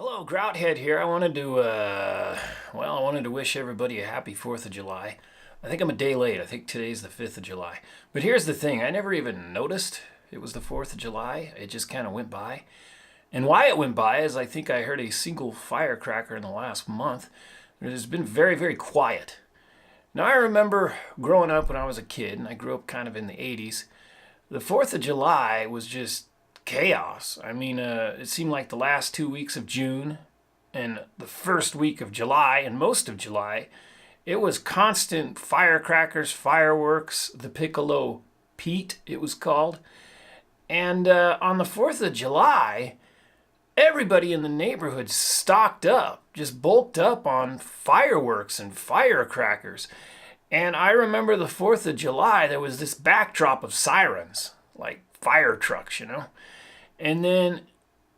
Hello, Grouthead here. I wanted to wish everybody a happy 4th of July. I think I'm a day late. I think today's the 5th of July. But here's the thing. I never even noticed it was the 4th of July. It just kind of went by. And why it went by is I think I heard a single firecracker in the last month. It has been very, very quiet. Now, I remember growing up when I was a kid, and I grew up kind of in the 80s. The 4th of July was just chaos. I mean, it seemed like the last 2 weeks of June and the first week of July and most of July, it was constant firecrackers, fireworks, the Piccolo Pete, it was called. And on the 4th of July, everybody in the neighborhood stocked up, just bulked up on fireworks and firecrackers. And I remember the 4th of July, there was this backdrop of sirens, like fire trucks, you know. And then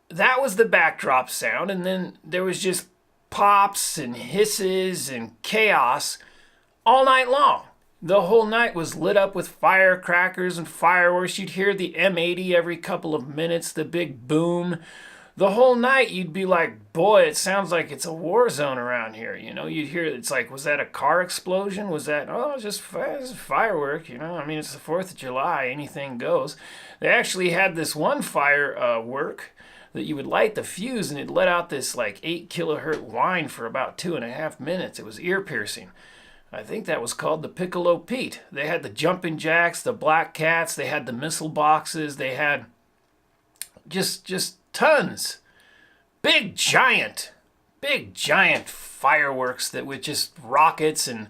that was the backdrop sound, and then there was just pops and hisses and chaos all night long. The whole night was lit up with firecrackers and fireworks. You'd hear the M80 every couple of minutes, the big boom. The whole night you'd be like, boy, it sounds like it's a war zone around here. You know, you'd hear, it's like, was that a car explosion? Was that, oh, it's just firework, you know? I mean, it's the 4th of July, anything goes. They actually had this one firework that you would light the fuse and it let out this like 8 kilohertz whine for about 2.5 minutes. It was ear piercing. I think that was called the Piccolo Pete. They had the jumping jacks, the black cats, they had the missile boxes, they had just tons. Big giant fireworks that with just rockets, and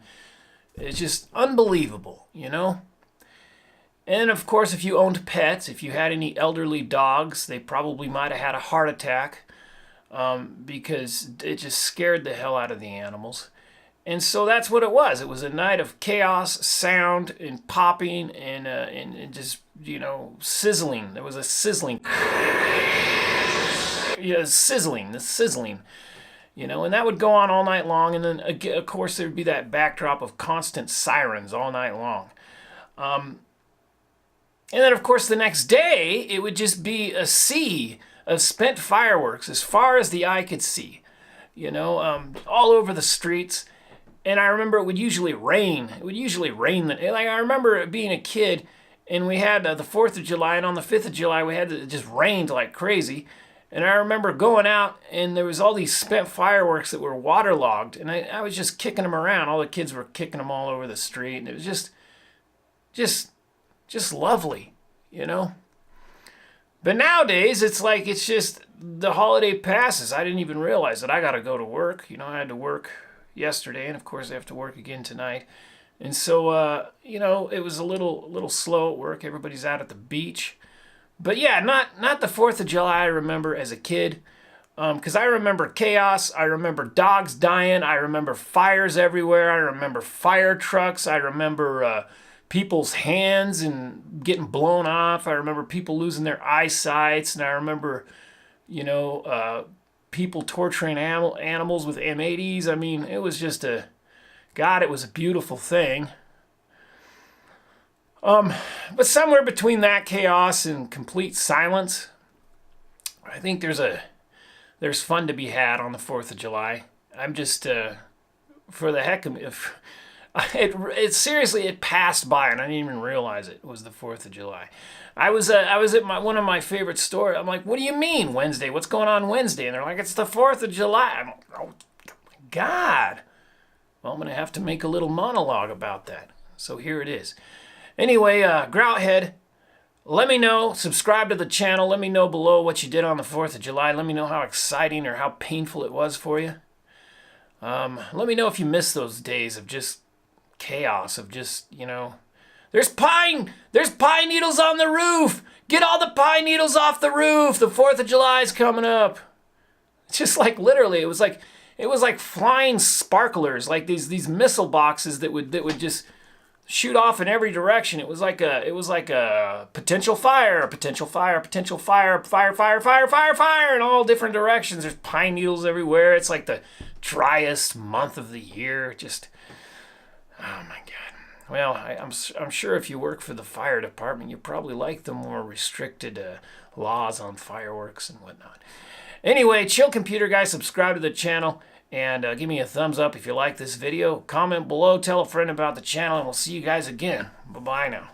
it's just unbelievable, you know? And of course, if you owned pets, if you had any elderly dogs, they probably might have had a heart attack because it just scared the hell out of the animals. And so that's what it was. It was a night of chaos, sound, and popping, and just, you know, sizzling. There was a sizzling. Yeah, the sizzling, you know, and that would go on all night long. And then, of course, there would be that backdrop of constant sirens all night long. And then, of course, the next day, it would just be a sea of spent fireworks as far as the eye could see, you know, all over the streets. And I remember it would usually rain. Like, I remember being a kid, and we had the 4th of July, and on the 5th of July, it just rained like crazy. And I remember going out, and there was all these spent fireworks that were waterlogged, and I was just kicking them around. All the kids were kicking them all over the street, and it was just lovely, you know? But nowadays, it's like it's just the holiday passes. I didn't even realize that I got to go to work. You know, I had to work yesterday, and of course I have to work again tonight. And so, you know, it was a little slow at work. Everybody's out at the beach. But yeah, not the 4th of July I remember as a kid, because I remember chaos, I remember dogs dying, I remember fires everywhere, I remember fire trucks, I remember people's hands and getting blown off, I remember people losing their eyesights, and I remember, you know, people torturing animals with M80s. I mean, it was just it was a beautiful thing. But somewhere between that chaos and complete silence, I think there's fun to be had on the 4th of July. I'm just, for the heck of it, it passed by and I didn't even realize it was the 4th of July. I was at one of my favorite stores. I'm like, what do you mean Wednesday? What's going on Wednesday? And they're like, it's the 4th of July. I'm like, oh my God. Well, I'm going to have to make a little monologue about that. So here it is. Anyway, Grouthead, let me know, subscribe to the channel, let me know below what you did on the 4th of July, let me know how exciting or how painful it was for you. Let me know if you miss those days of just chaos, of just, you know, there's pine needles on the roof, get all the pine needles off the roof, the 4th of July is coming up. Just like literally, it was like flying sparklers, like these missile boxes that would just shoot off in every direction. It was like a potential fire, fire in all different directions. There's pine needles everywhere. It's like the driest month of the year. Just, oh my God. Well, I'm sure if you work for the fire department, you probably like the more restricted laws on fireworks and whatnot. Anyway, chill computer guy, subscribe to the channel, and give me a thumbs up if you like this video. Comment below, tell a friend about the channel, and we'll see you guys again. Bye-bye now.